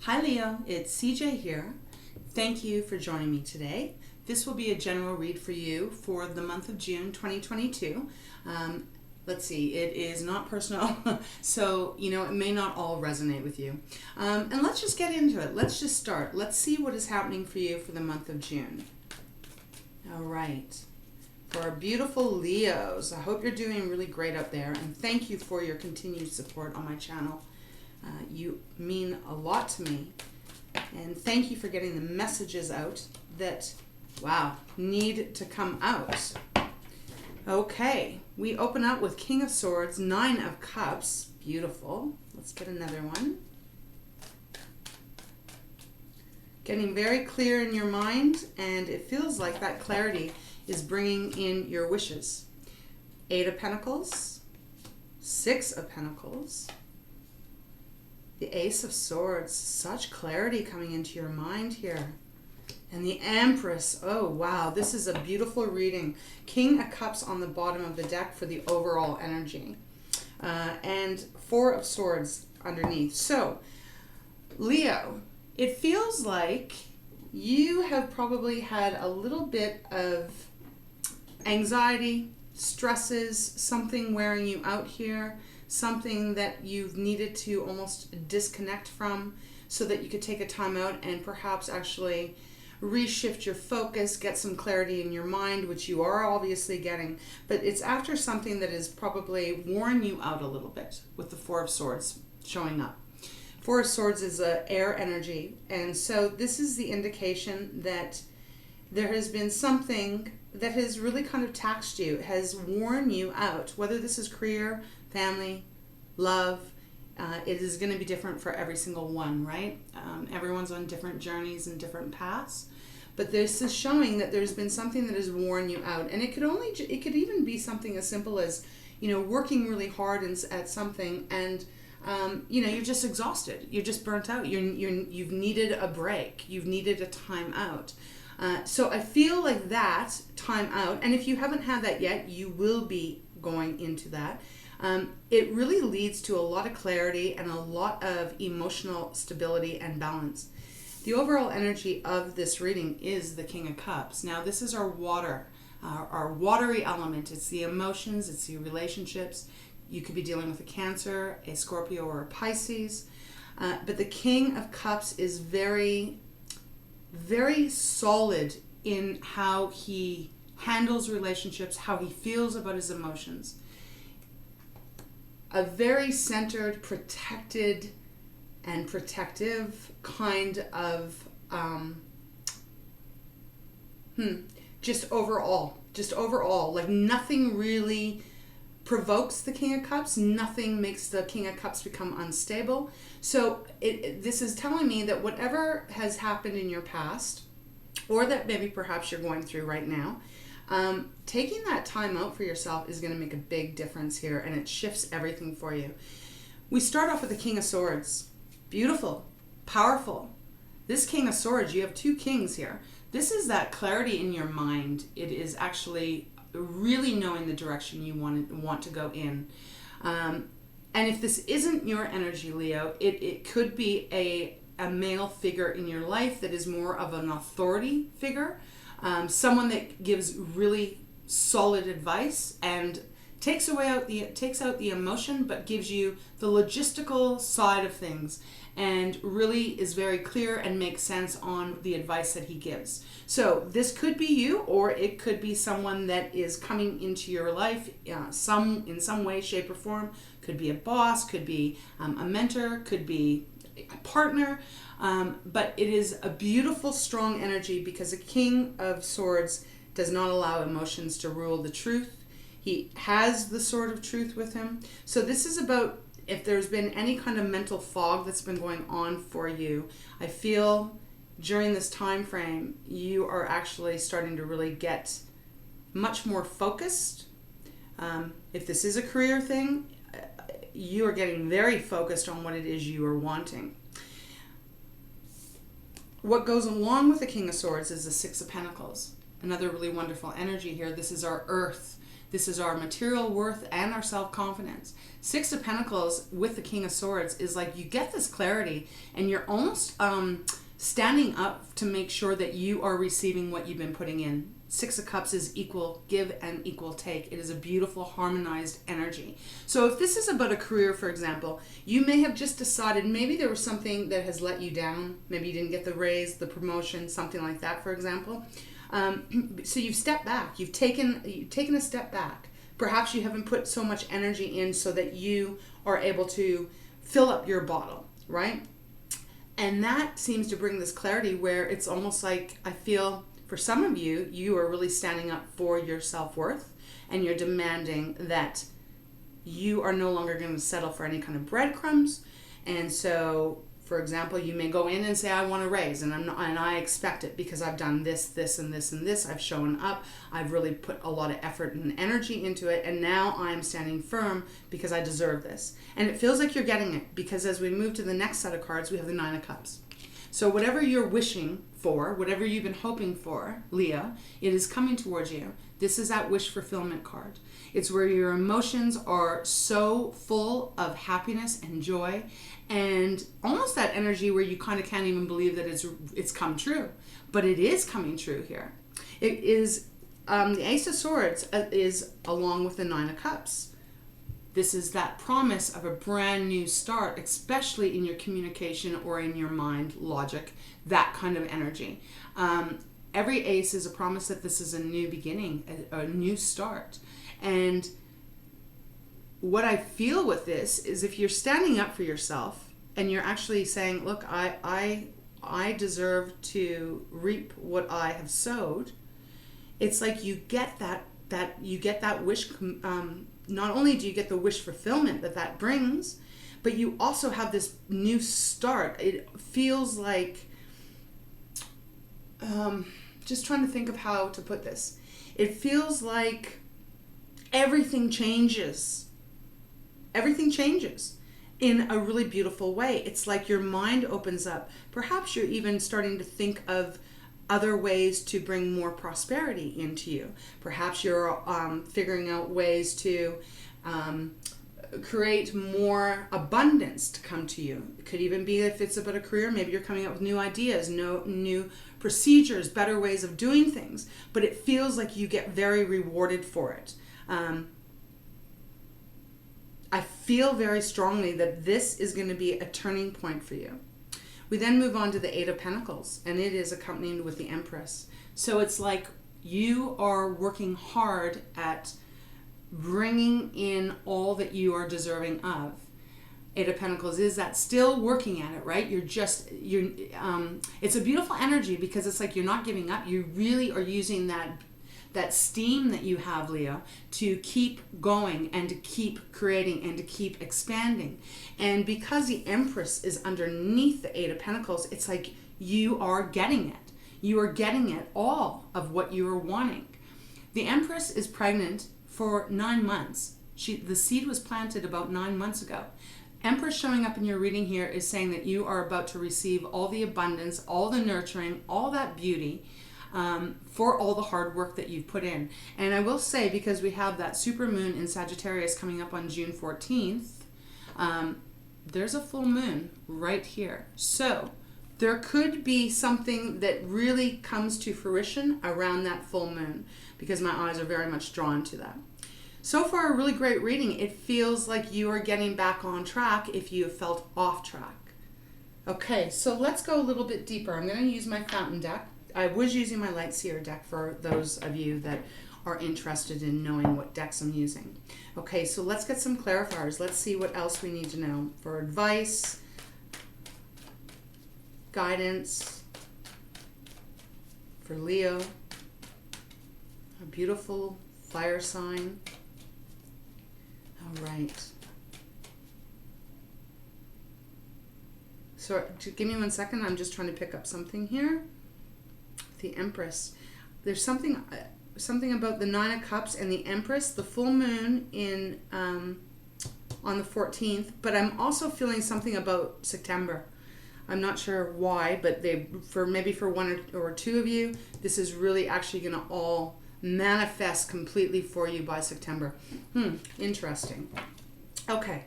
Hi Leo, it's CJ here. Thank you for joining me today. This will be a general read for you for the month of June 2022. Let's see, it is not personal, so it may not all resonate with you. And let's just get into it. Let's just start. Let's see what is happening for you for the month of June. All right. For our beautiful Leos, I hope you're doing really great out there, and thank you for your continued support on my channel. You mean a lot to me, and thank you for getting the messages out that, wow, need to come out. Okay, we open up with King of Swords, Nine of Cups, beautiful. Let's get another one. Getting very clear in your mind, and it feels like that clarity is bringing in your wishes. Eight of Pentacles, Six of Pentacles, the Ace of Swords, such clarity coming into your mind here. And the Empress, oh wow, this is a beautiful reading. King of Cups on the bottom of the deck for the overall energy. And Four of Swords underneath. So, Leo, it feels like you have probably had a little bit of anxiety, stresses, something wearing you out here, something that you've needed to almost disconnect from so that you could take a time out and perhaps actually reshift your focus, get some clarity in your mind, which you are obviously getting, but it's after something that has probably worn you out a little bit with the Four of Swords showing up. Four of Swords is a air energy, and so this is the indication that there has been something that has really kind of taxed you, has worn you out, whether this is career, family, love. It is going to be different for every single one, right? Everyone's on different journeys and different paths, but this is showing that there's been something that has worn you out, and it could even be something as simple as working really hard at something, and you're just exhausted, you're just burnt out, you've needed a break, you've needed a time out. So I feel like that time out, and if you haven't had that yet, you will be going into that. It really leads to a lot of clarity and a lot of emotional stability and balance. The overall energy of this reading is the King of Cups. Now, this is our water, our watery element. It's the emotions, it's the relationships. You could be dealing with a Cancer, a Scorpio, or a Pisces. But the King of Cups is very, very solid in how he handles relationships, how he feels about his emotions. A very centered, protected, and protective kind of just overall, like nothing really provokes the King of Cups, nothing makes the King of Cups become unstable. So this is telling me that whatever has happened in your past, or that maybe perhaps you're going through right now, taking that time out for yourself is going to make a big difference here, and it shifts everything for you. We start off with the King of Swords. Beautiful, powerful. This King of Swords, you have two kings here. This is that clarity in your mind. It is actually really knowing the direction you want to go in. And if this isn't your energy, Leo, it could be a male figure in your life that is more of an authority figure. Someone that gives really solid advice and takes out the emotion, but gives you the logistical side of things, and really is very clear and makes sense on the advice that he gives. So this could be you, or it could be someone that is coming into your life in some way, shape, or form. Could be a boss, could be a mentor, could be a partner. But it is a beautiful, strong energy, because a King of Swords does not allow emotions to rule the truth. He has the sword of truth with him. So this is about, if there's been any kind of mental fog that's been going on for you, I feel during this time frame, you are actually starting to really get much more focused. If this is a career thing, you are getting very focused on what it is you are wanting. What goes along with the King of Swords is the Six of Pentacles. Another really wonderful energy here. This is our earth. This is our material worth and our self-confidence. Six of Pentacles with the King of Swords is like you get this clarity and you're almost standing up to make sure that you are receiving what you've been putting in. Six of Cups is equal give and equal take. It is a beautiful harmonized energy. So if this is about a career, for example, you may have just decided maybe there was something that has let you down. Maybe you didn't get the raise, the promotion, something like that, for example. So you've stepped back. You've taken a step back. Perhaps you haven't put so much energy in so that you are able to fill up your bottle, right? And that seems to bring this clarity where it's almost like I feel for some of you, you are really standing up for your self-worth and you're demanding that you are no longer going to settle for any kind of breadcrumbs. And so, for example, you may go in and say, I want a raise and I expect it because I've done this, this, and this, and this. I've shown up. I've really put a lot of effort and energy into it. And now I'm standing firm because I deserve this. And it feels like you're getting it because as we move to the next set of cards, we have the Nine of Cups. So whatever you're wishing for, whatever you've been hoping for, Leo, it is coming towards you. This is that wish fulfillment card. It's where your emotions are so full of happiness and joy and almost that energy where you kind of can't even believe that it's come true. But it is coming true here. It is, the Ace of Swords is along with the Nine of Cups. This is that promise of a brand new start, especially in your communication or in your mind, logic, that kind of energy. Every ace is a promise that this is a new beginning, a new start. And what I feel with this is if you're standing up for yourself and you're actually saying, look, I deserve to reap what I have sowed, it's like you get that wish. Not only do you get the wish fulfillment that brings, but you also have this new start. It feels like, just trying to think of how to put this. It feels like everything changes. Everything changes in a really beautiful way. It's like your mind opens up. Perhaps you're even starting to think of other ways to bring more prosperity into you. Perhaps you're figuring out ways to create more abundance to come to you. It could even be if it's about a career, maybe you're coming up with new ideas, new procedures, better ways of doing things, but it feels like you get very rewarded for it. I feel very strongly that this is going to be a turning point for you. We then move on to the Eight of Pentacles, and it is accompanied with the Empress. So it's like you are working hard at bringing in all that you are deserving of. Eight of Pentacles is that still working at it, right? It's a beautiful energy because it's like you're not giving up. You really are using that steam that you have, Leo, to keep going and to keep creating and to keep expanding. And because the Empress is underneath the Eight of Pentacles, it's like you are getting it. You are getting it, all of what you are wanting. The Empress is pregnant for 9 months. The seed was planted about 9 months ago. Empress showing up in your reading here is saying that you are about to receive all the abundance, all the nurturing, all that beauty, for all the hard work that you've put in. And I will say, because we have that super moon in Sagittarius coming up on June 14th, there's a full moon right here. So there could be something that really comes to fruition around that full moon, because my eyes are very much drawn to that. So far, a really great reading. It feels like you are getting back on track if you have felt off track. Okay, so let's go a little bit deeper. I'm going to use my fountain deck. I was using my Light Seer deck for those of you that are interested in knowing what decks I'm using. Okay, so let's get some clarifiers. Let's see what else we need to know for advice, guidance, for Leo, a beautiful fire sign. All right. So give me 1 second. I'm just trying to pick up something here. The Empress. There's something about the Nine of Cups and the Empress, the full moon in on the 14th, but I'm also feeling something about September. I'm not sure why, but maybe for one or two of you, this is really actually going to all manifest completely for you by September. Interesting. Okay.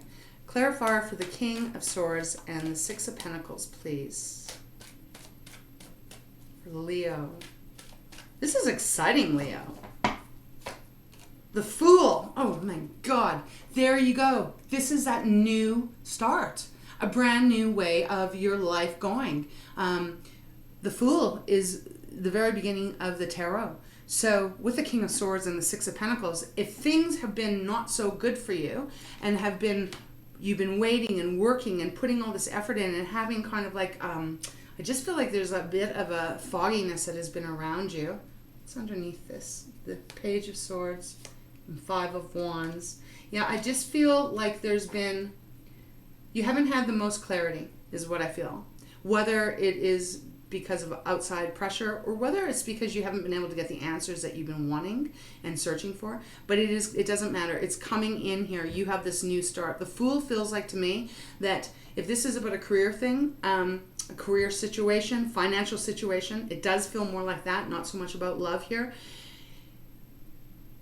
Clarifier for the King of Swords and the Six of Pentacles, please. For Leo. This is exciting, Leo. The Fool. Oh my God. There you go. This is that new start. A brand new way of your life going. The Fool is the very beginning of the tarot. So with the King of Swords and the Six of Pentacles, if things have been not so good for you and you've been waiting and working and putting all this effort in and having kind of like, I just feel like there's a bit of a fogginess that has been around you. What's underneath this? The Page of Swords and Five of Wands. Yeah, I just feel like you haven't had the most clarity is what I feel. Whether it is because of outside pressure or whether it's because you haven't been able to get the answers that you've been wanting and searching for, but it doesn't matter. It's coming in here. You have this new start. The Fool feels like to me that if this is about a career thing, a career situation, financial situation, it does feel more like that, not so much about love here.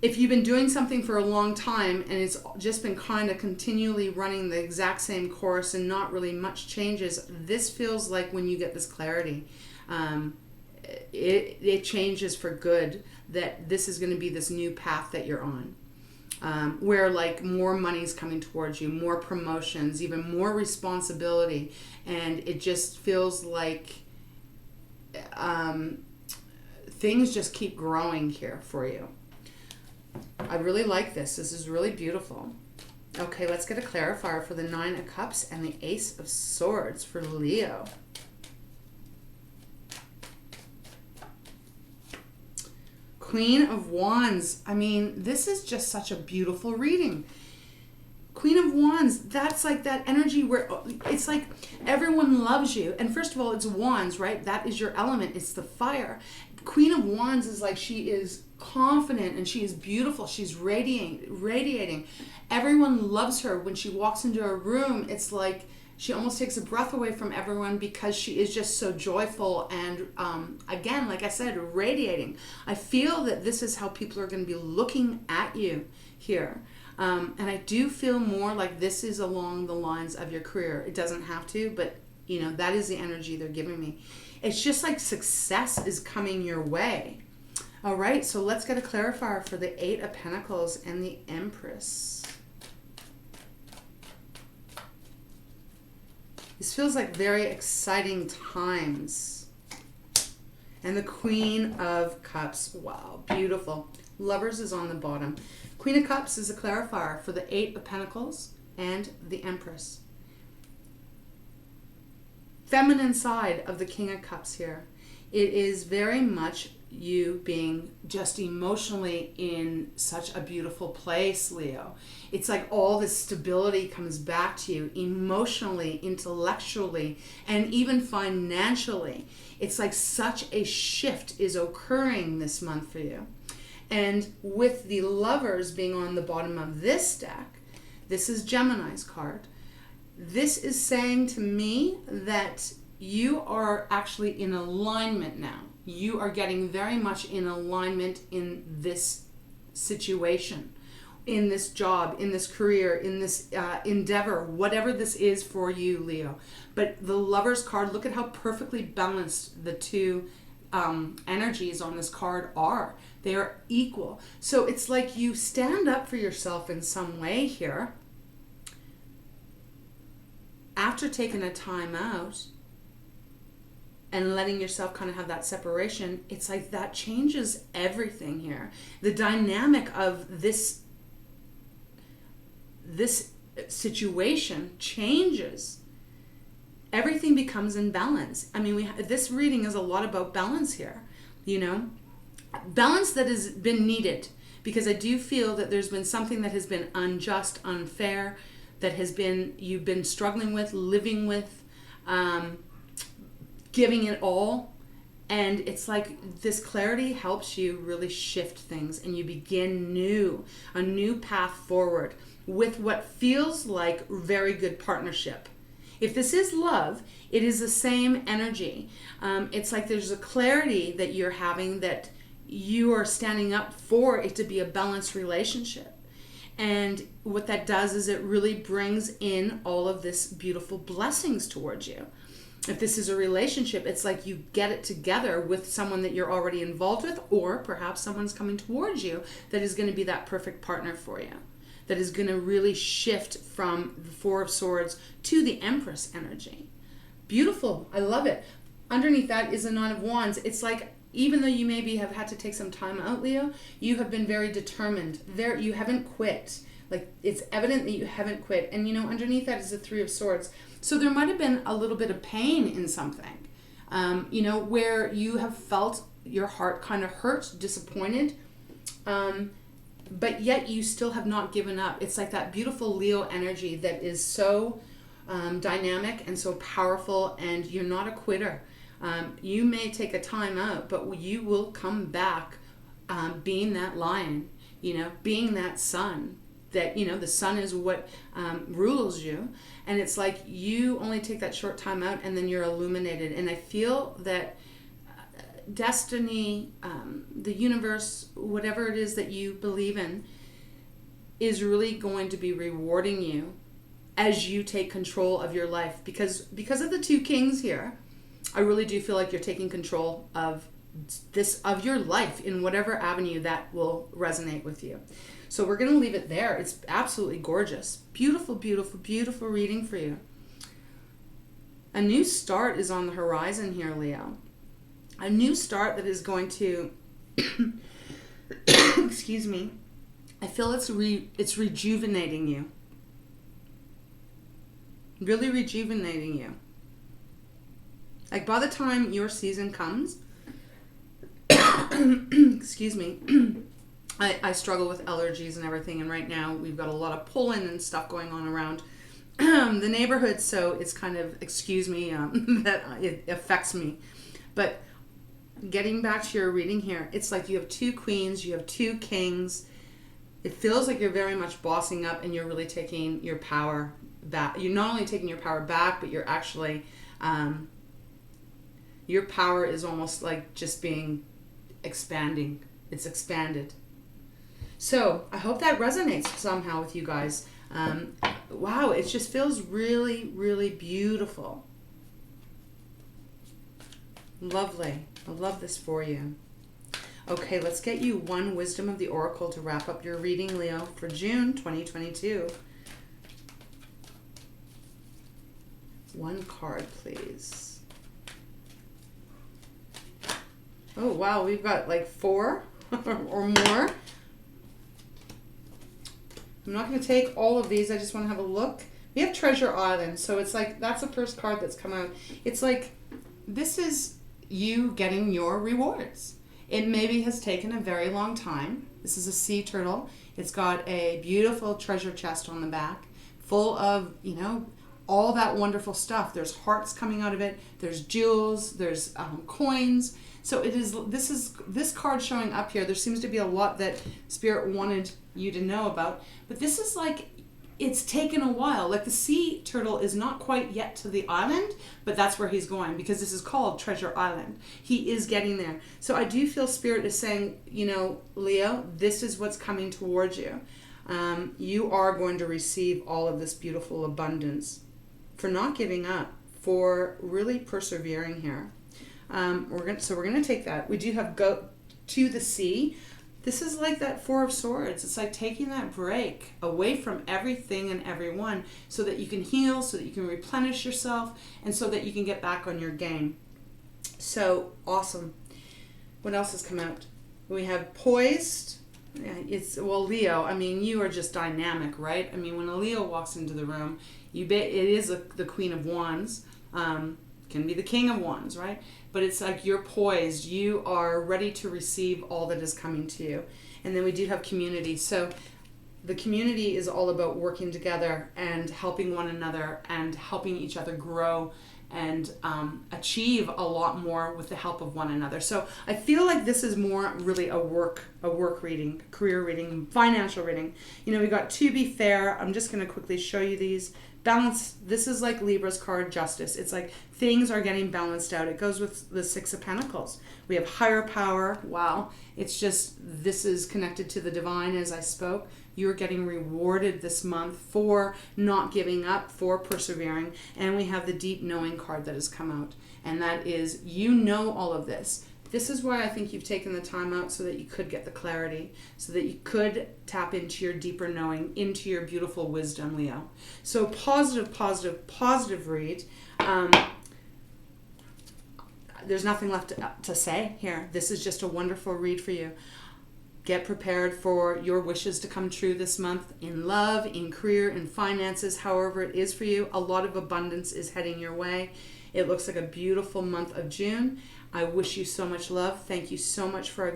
If you've been doing something for a long time and it's just been kind of continually running the exact same course and not really much changes, this feels like when you get this clarity, it changes for good, that this is going to be this new path that you're on. Where like more money's coming towards you, more promotions, even more responsibility, and it just feels like things just keep growing here for you. I really like this. This is really beautiful. Okay, let's get a clarifier for the Nine of Cups and the Ace of Swords for Leo. Queen of Wands. I mean, this is just such a beautiful reading. Queen of Wands, that's like that energy where it's like everyone loves you. And first of all, it's wands, right? That is your element. It's the fire. Queen of Wands is like she is confident and she is beautiful. She's radiating. Everyone loves her. When she walks into a room, it's like she almost takes a breath away from everyone because she is just so joyful and, again, like I said, radiating. I feel that this is how people are going to be looking at you here. And I do feel more like this is along the lines of your career. It doesn't have to, but, you know, that is the energy they're giving me. It's just like success is coming your way. All right, so let's get a clarifier for the Eight of Pentacles and the Empress. This feels like very exciting times. And the Queen of Cups. Wow, beautiful. Lovers is on the bottom. Queen of Cups is a clarifier for the Eight of Pentacles and the Empress. Feminine side of the King of Cups here. It is very much you being just emotionally in such a beautiful place, Leo. It's like all this stability comes back to you emotionally, intellectually, and even financially. It's like such a shift is occurring this month for you. And with the Lovers being on the bottom of this deck, this is Gemini's card. This is saying to me that you are actually in alignment now. You are getting very much in alignment in this situation, in this job, in this career, in this endeavor, whatever this is for you, Leo. But the Lover's card, look at how perfectly balanced the two energies on this card are. They are equal. So it's like you stand up for yourself in some way here. After taking a time out and letting yourself kind of have that separation, it's like that changes everything here. The dynamic of this situation changes. Everything becomes in balance. I mean, this reading is a lot about balance here, you know? Balance that has been needed, because I do feel that there's been something that has been unjust, unfair, that has been, you've been struggling with, living with, giving it all. And it's like this clarity helps you really shift things and you begin a new path forward with what feels like very good partnership. If this is love, it is the same energy. It's like there's a clarity that you're having that you are standing up for it to be a balanced relationship. And what that does is it really brings in all of this beautiful blessings towards you. If this is a relationship, it's like you get it together with someone that you're already involved with, or perhaps someone's coming towards you that is going to be that perfect partner for you, that is going to really shift from the Four of Swords to the Empress energy. Beautiful. I love it. Underneath that is a Nine of Wands. It's like, even though you maybe have had to take some time out, Leo, you have been very determined. You haven't quit. Like, it's evident that you haven't quit. And, underneath that is the Three of Swords. So there might have been a little bit of pain in something, where you have felt your heart kind of hurt, disappointed, but yet you still have not given up. It's like that beautiful Leo energy that is so dynamic and so powerful, and you're not a quitter. You may take a time out, but you will come back being that lion, being that sun. That, the sun is what rules you. And it's like you only take that short time out and then you're illuminated. And I feel that destiny, the universe, whatever it is that you believe in, is really going to be rewarding you as you take control of your life. Because of the two kings here, I really do feel like you're taking control of your life in whatever avenue that will resonate with you. So we're going to leave it there. It's absolutely gorgeous. Beautiful, beautiful, beautiful reading for you. A new start is on the horizon here, Leo. A new start that is going to, excuse me, I feel it's rejuvenating you. Really rejuvenating you. Like, by the time your season comes, excuse me, I struggle with allergies and everything, and right now we've got a lot of pollen and stuff going on around the neighborhood, so it's kind of, excuse me, that it affects me. But getting back to your reading here, it's like you have two queens, you have two kings. It feels like you're very much bossing up and you're really taking your power back. You're not only taking your power back, but you're actually, your power is almost like just being expanding. It's expanded. So I hope that resonates somehow with you guys. Wow, it just feels really, really beautiful. Lovely. I love this for you. Okay, let's get you one Wisdom of the Oracle to wrap up your reading, Leo, for June 2022. One card, please. Oh, wow, we've got like 4 or more. I'm not going to take all of these. I just want to have a look. We have Treasure Island. So it's like, that's the first card that's come out. It's like, this is you getting your rewards. It maybe has taken a very long time. This is a sea turtle. It's got a beautiful treasure chest on the back, full of, all that wonderful stuff. There's hearts coming out of it. There's jewels. There's coins. So this card showing up here. There seems to be a lot that Spirit wanted you to know about. But this is like, it's taken a while. Like, the sea turtle is not quite yet to the island, but that's where he's going, because this is called Treasure Island. He is getting there. So I do feel Spirit is saying, Leo, this is what's coming towards you. You are going to receive all of this beautiful abundance for not giving up, for really persevering here. We're gonna take that. We do have go to the sea. This is like that Four of Swords. It's like taking that break away from everything and everyone so that you can heal, so that you can replenish yourself, and so that you can get back on your game. So awesome. What else has come out? We have Poised. Leo, I mean, you are just dynamic, right? I mean, when a Leo walks into the room, it is the Queen of Wands. Can be the King of Wands, right? But it's like you're poised. You are ready to receive all that is coming to you. And then we do have community. So the community is all about working together and helping one another and helping each other grow and achieve a lot more with the help of one another. So I feel like this is more really a work reading, career reading, financial reading. We got To Be Fair. I'm just going to quickly show you these balance. This is like Libra's card, justice. It's like things are getting balanced out. It goes with the Six of Pentacles. We have higher power. Wow. It's just, this is connected to the divine as I spoke. You're getting rewarded this month for not giving up, for persevering. And we have the deep knowing card that has come out. And that is, you know all of this. This is why I think you've taken the time out, so that you could get the clarity, so that you could tap into your deeper knowing, into your beautiful wisdom, Leo. So positive, positive, positive read. There's nothing left to say here. This is just a wonderful read for you. Get prepared for your wishes to come true this month in love, in career, in finances, however it is for you. A lot of abundance is heading your way. It looks like a beautiful month of June. I wish you so much love. Thank you so much for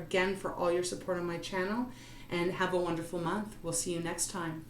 all your support on my channel, and have a wonderful month. We'll see you next time.